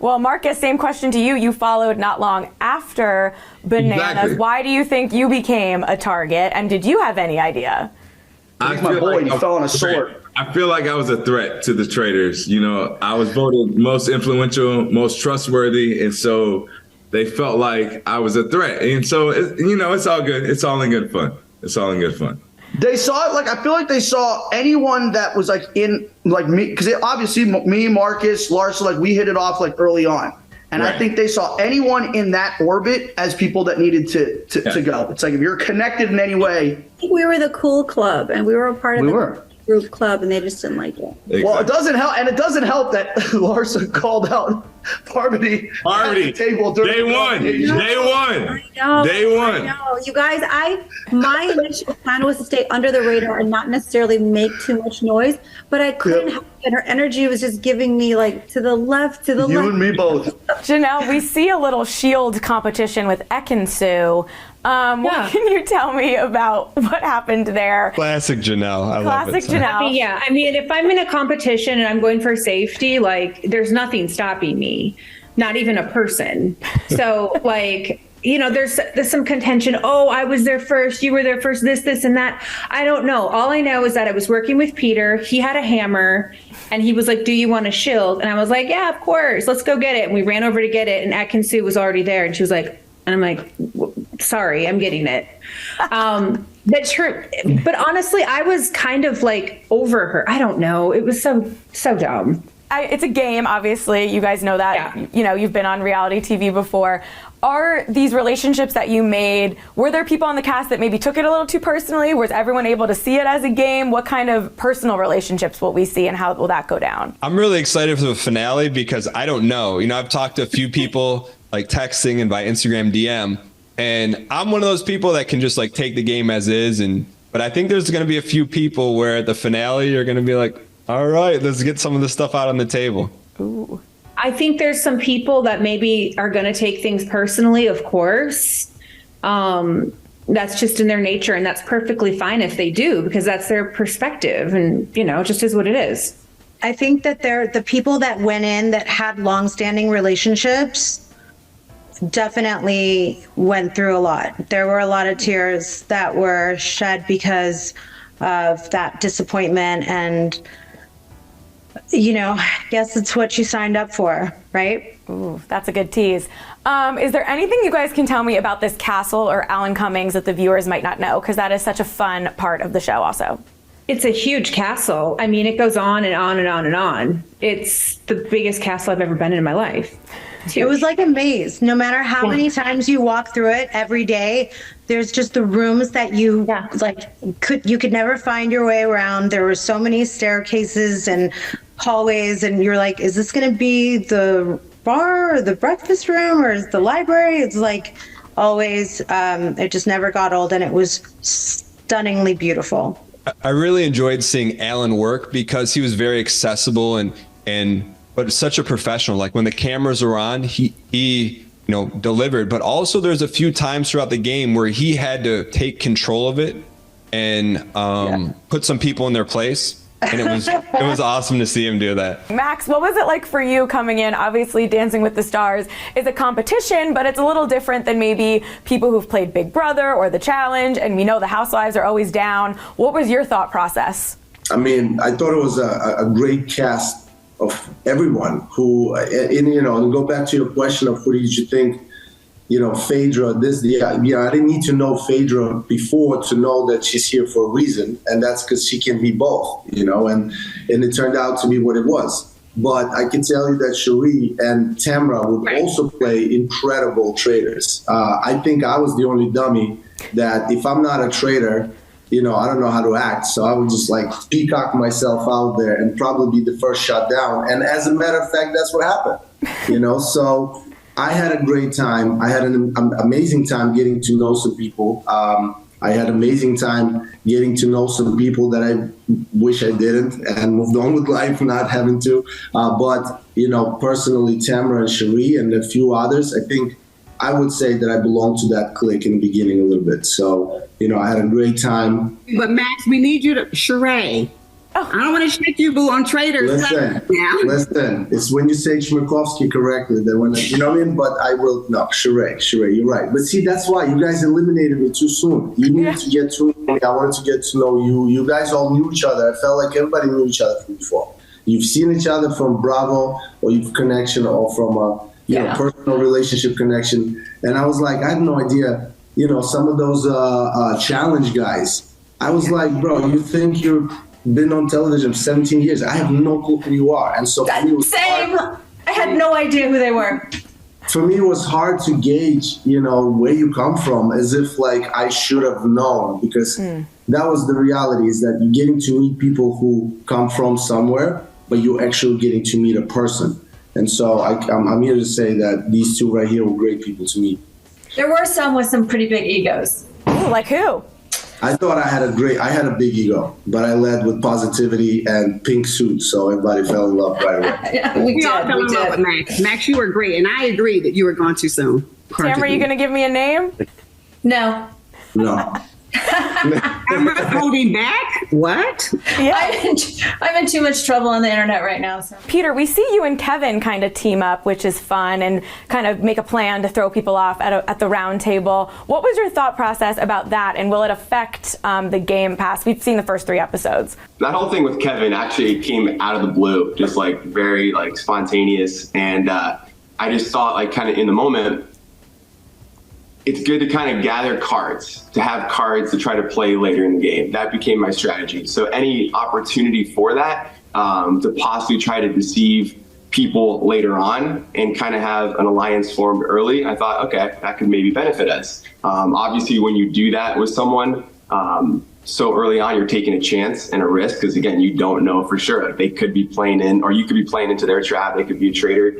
Well, Marcus, same question to you. You followed not long after Bananas. Exactly. Why do you think you became a target? And did you have any idea? He's my boy. He fell on a sword. I feel like I was a threat to the Traitors. You know, I was voted most influential, most trustworthy, and so they felt like I was a threat. And so, it's all good. It's all in good fun. It's all in good fun. They saw it, like, I feel like they saw anyone that was like in like me, because obviously me, Marcus, Larsa, like we hit it off like early on. And Right. I think they saw anyone in that orbit as people that needed to go. It's like if you're connected in any way. I think we were the cool club, and we were a part of the group club, and they just didn't like it. Exactly. Well, it doesn't help, and it doesn't help that Larsa called out Parvati at the table during Day one. I know. Day one. I know. You guys, my initial plan was to stay under the radar and not necessarily make too much noise, but I couldn't help it. Her energy was just giving me like to the left, to the left. You and me both. Janelle, we see a little shield competition with Ekin-Su. What can you tell me about what happened there? Classic Janelle. I love it. Classic Janelle. Yeah, I mean, if I'm in a competition and I'm going for safety, like, there's nothing stopping me, not even a person. So, like, there's some contention. Oh, I was there first. You were there first. This, and that. I don't know. All I know is that I was working with Peter. He had a hammer, and he was like, "Do you want a shield?" And I was like, "Yeah, of course. Let's go get it." And we ran over to get it, and Ekin-Su was already there, and she was like, and I'm like, sorry, I'm getting it. That's true. But honestly, I was kind of like over her. I don't know. It was so dumb. It's a game, obviously. You guys know that. Yeah. You've been on reality TV before. Are these relationships that you made, were there people on the cast that maybe took it a little too personally? Was everyone able to see it as a game? What kind of personal relationships will we see, and how will that go down? I'm really excited for the finale because I don't know. I've talked to a few people like texting and by Instagram DM, and I'm one of those people that can just like take the game as is. But I think there's going to be a few people where at the finale you're going to be like, all right, let's get some of this stuff out on the table. Ooh. I think there's some people that maybe are going to take things personally, of course. That's just in their nature, and that's perfectly fine if they do, because that's their perspective, and, it just is what it is. I think that the people that went in that had long-standing relationships definitely went through a lot. There were a lot of tears that were shed because of that disappointment, and I guess it's what you signed up for, right? Ooh, that's a good tease. Is there anything you guys can tell me about this castle or Alan Cummings that the viewers might not know? Because that is such a fun part of the show also. It's a huge castle. I mean, it goes on and on and on and on. It's the biggest castle I've ever been in my life. It was like a maze. No matter how many times you walk through it every day, there's just the rooms that you could never find your way around. There were so many staircases and hallways, and you're like, is this going to be the bar or the breakfast room or is the library? It's like always, it just never got old, and it was stunningly beautiful. I really enjoyed seeing Alan work because he was very accessible but such a professional. Like when the cameras were on, he delivered. But also there's a few times throughout the game where he had to take control of it and put some people in their place. And it was awesome to see him do that. Max, what was it like for you coming in? Obviously, Dancing with the Stars is a competition, but it's a little different than maybe people who've played Big Brother or The Challenge, and we know the housewives are always down. What was your thought process? I mean, I thought it was a great cast of everyone who, and go back to your question of who did you think, Phaedra, I didn't need to know Phaedra before to know that she's here for a reason, and that's because she can be both, and it turned out to be what it was. But I can tell you that Cherie and Tamra would also play incredible traitors. I think I was the only dummy that if I'm not a traitor, I don't know how to act. So I would just like peacock myself out there and probably be the first shot down. And as a matter of fact, that's what happened, so I had a great time. I had an amazing time getting to know some people. I had amazing time getting to know some people that I wish I didn't and moved on with life not having to. But, personally, Tamara and Cherie and a few others, I think I would say that I belonged to that clique in the beginning a little bit. So, I had a great time. But Max, we need you to, Sheree, I don't want to shake you, boo, on Traitors. Listen. It's when you say Chmerkovskiy correctly that when you know what I mean. But I will no, Sheree, you're right. But see, that's why you guys eliminated me too soon. You needed to get to know me. I wanted to get to know you. You guys all knew each other. I felt like everybody knew each other from before. You've seen each other from Bravo, or you've connection, or from a personal relationship connection. And I was like, I had no idea. You know, some of those challenge guys. I was like, bro, you think you've been on television for 17 years? I have no clue who you are. And so for me, it was same. hard. I had no idea who they were. For me, it was hard to gauge, you know, where you come from, as if like I should have known, because that was the reality, is that you're getting to meet people who come from somewhere, but you're actually getting to meet a person. And so I'm here to say that these two right here were great people to meet. There were some with some pretty big egos. Ooh, like who? I thought I had a big ego, but I led with positivity and pink suits, so everybody fell in love right away. We all fell in love with Max. Max, you were great, and I agree that you were gone too soon. Tamara, are you going to give me a name? No. No. I'm not holding back. What? Yeah. I'm in too much trouble on the internet right now. So. Peter, we see you and Kevin kind of team up, which is fun, and kind of make a plan to throw people off at the round table. What was your thought process about that, and will it affect the Game Pass? We've seen the first 3 episodes. That whole thing with Kevin actually came out of the blue, just like very like spontaneous, and I just thought like kind of in the moment, it's good to kind of gather cards, to have cards to try to play later in the game. That became my strategy. So any opportunity for that, to possibly try to deceive people later on and kind of have an alliance formed early, I thought, okay, that could maybe benefit us. Obviously, when you do that with someone so early on, you're taking a chance and a risk, because again, you don't know for sure. Like, they could be playing in, or you could be playing into their trap. They could be a traitor.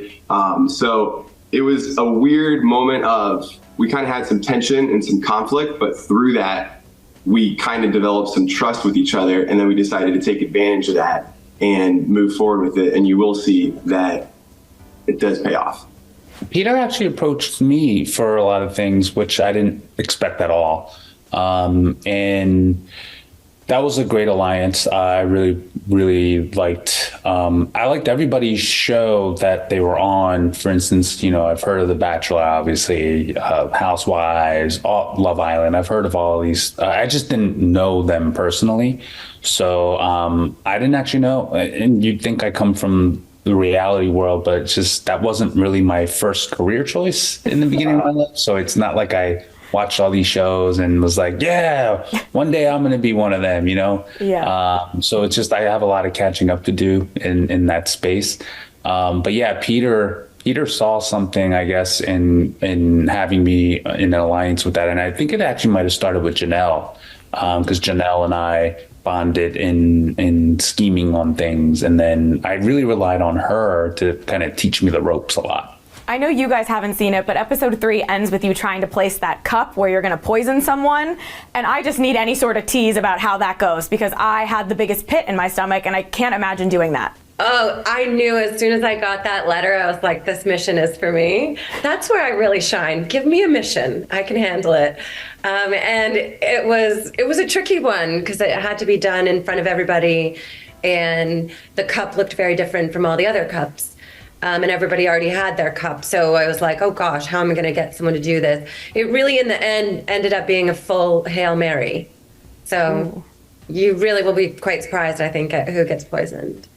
So it was a weird moment of, we kind of had some tension and some conflict, but through that, we kind of developed some trust with each other, and then we decided to take advantage of that and move forward with it, and you will see that it does pay off. Peter actually approached me for a lot of things, which I didn't expect at all. And that was a great alliance. I really liked, I liked everybody's show that they were on. For instance, you know, I've heard of The Bachelor, obviously, Housewives, Love Island. I've heard of all of these. I just didn't know them personally. So I didn't actually know. And you'd think I come from the reality world, but it's just, that wasn't really my first career choice in the beginning of my life. So it's not like I watched all these shows and was like, yeah, one day I'm going to be one of them, you know? Yeah. So it's just, I have a lot of catching up to do in that space. But yeah, Peter saw something, I guess, in having me in an alliance with that. And I think it actually might've started with Janelle, because Janelle and I bonded in scheming on things. And then I really relied on her to kind of teach me the ropes a lot. I know you guys haven't seen it, but episode 3 ends with you trying to place that cup where you're going to poison someone. And I just need any sort of tease about how that goes, because I had the biggest pit in my stomach and I can't imagine doing that. Oh, I knew as soon as I got that letter, I was like, this mission is for me. That's where I really shine. Give me a mission. I can handle it. And it was a tricky one, because it had to be done in front of everybody. And the cup looked very different from all the other cups. And everybody already had their cup. So I was like, oh gosh, how am I going to get someone to do this? It really, in the end, ended up being a full Hail Mary. So you really will be quite surprised, I think, at who gets poisoned.